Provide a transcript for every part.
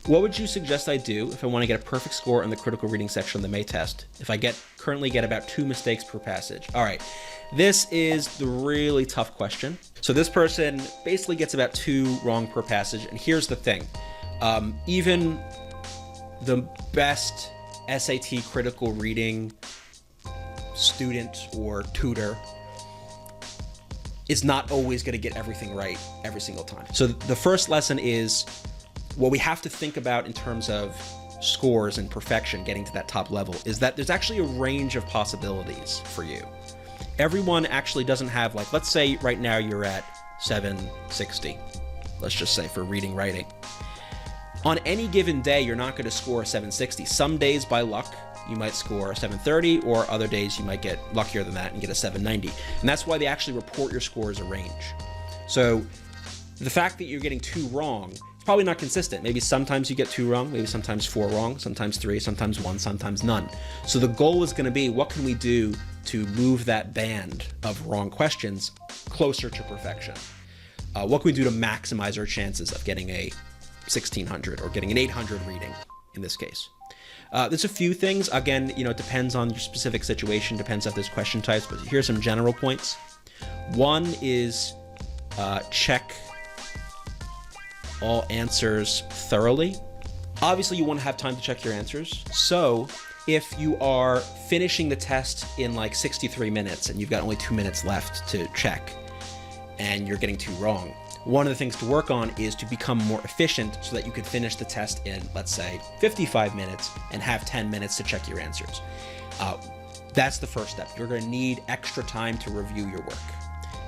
What would you suggest I do if I want to get a perfect score in the critical reading section of the May test if I currently get about 2 mistakes per passage? All right, this is the really tough question. So this person basically gets about 2 wrong per passage, and here's the thing. Even the best SAT critical reading student or tutor is not always going to get everything right every single time. So the first lesson is what we have to think about in terms of scores and perfection, getting to that top level, is that there's actually a range of possibilities for you. Everyone actually doesn't have, like, let's say right now you're at 760, let's just say, for reading, writing. On any given day, you're not going to score a 760. Some days, by luck, you might score a 730, or other days you might get luckier than that and get a 790. And that's why they actually report your score as a range. So the fact that you're getting 2 wrong, it's probably not consistent. Maybe sometimes you get 2 wrong, maybe sometimes 4 wrong, sometimes 3, sometimes 1, sometimes none. So the goal is going to be, what can we do to move that band of wrong questions closer to perfection? What can we do to maximize our chances of getting a 1600 or getting an 800 reading in this case? There's a few things. Again, it depends on your specific situation, depends on there's question types, but here's some general points. One is check all answers thoroughly. Obviously, you want to have time to check your answers. So if you are finishing the test in like 63 minutes and you've got only 2 minutes left to check and you're getting 2 wrong, one of the things to work on is to become more efficient so that you could finish the test in, let's say, 55 minutes and have 10 minutes to check your answers. That's the first step. You're going to need extra time to review your work.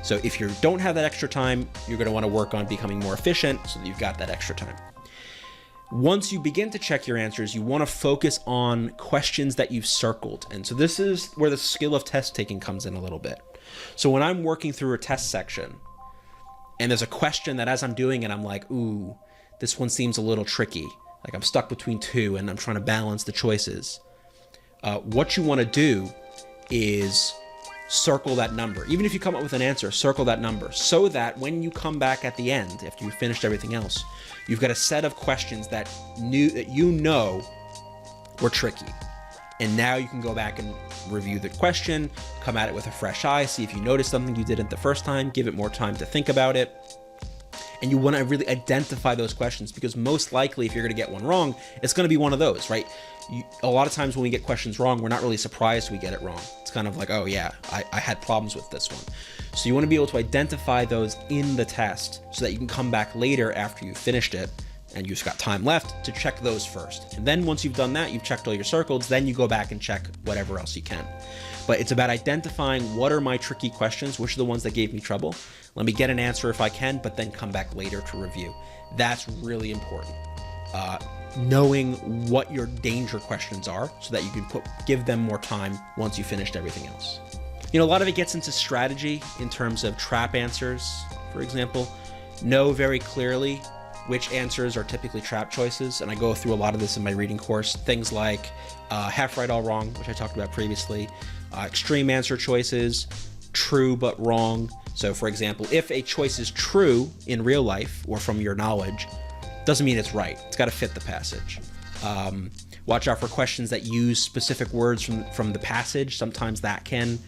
So if you don't have that extra time, you're going to want to work on becoming more efficient so that you've got that extra time. Once you begin to check your answers, you want to focus on questions that you've circled. And so this is where the skill of test taking comes in a little bit. So when I'm working through a test section, and there's a question that as I'm doing it, I'm like, ooh, this one seems a little tricky. Like I'm stuck between 2 and I'm trying to balance the choices. What you want to do is circle that number. Even if you come up with an answer, circle that number so that when you come back at the end, after you've finished everything else, you've got a set of questions that you know were tricky. And now you can go back and review the question, come at it with a fresh eye, see if you noticed something you didn't the first time, give it more time to think about it. And you want to really identify those questions, because most likely if you're going to get one wrong, it's going to be one of those, right? A lot of times when we get questions wrong, we're not really surprised we get it wrong. It's kind of like, oh yeah, I had problems with this one. So you want to be able to identify those in the test so that you can come back later after you've finished it and you've got time left to check those first. And then once you've done that, you've checked all your circles, then you go back and check whatever else you can. But it's about identifying what are my tricky questions, which are the ones that gave me trouble. Let me get an answer if I can, but then come back later to review. That's really important. Knowing what your danger questions are so that you can give them more time once you finished everything else. A lot of it gets into strategy in terms of trap answers, for example. Know very clearly which answers are typically trap choices, and I go through a lot of this in my reading course. Things like half right, all wrong, which I talked about previously, extreme answer choices, true but wrong. So for example, if a choice is true in real life or from your knowledge, doesn't mean it's right. It's got to fit the passage. Watch out for questions that use specific words from the passage. Sometimes that can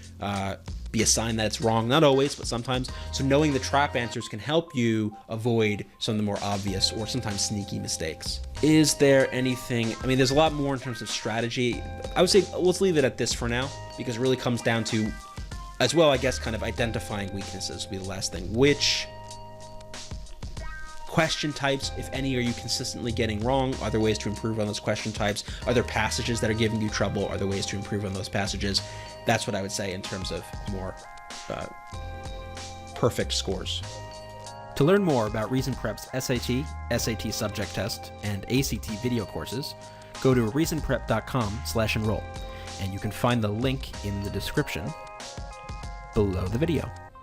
be a sign that it's wrong. Not always, but sometimes. So knowing the trap answers can help you avoid some of the more obvious or sometimes sneaky mistakes. Is there anything, there's a lot more in terms of strategy. I would say let's leave it at this for now, because it really comes down to, as well, I guess, kind of identifying weaknesses would be the last thing. Which question types, if any, are you consistently getting wrong? Are there ways to improve on those question types? Are there passages that are giving you trouble? Are there ways to improve on those passages? That's what I would say in terms of more perfect scores. To learn more about Reason Prep's SAT, SAT subject test, and ACT video courses, go to reasonprep.com/enroll, and you can find the link in the description below the video.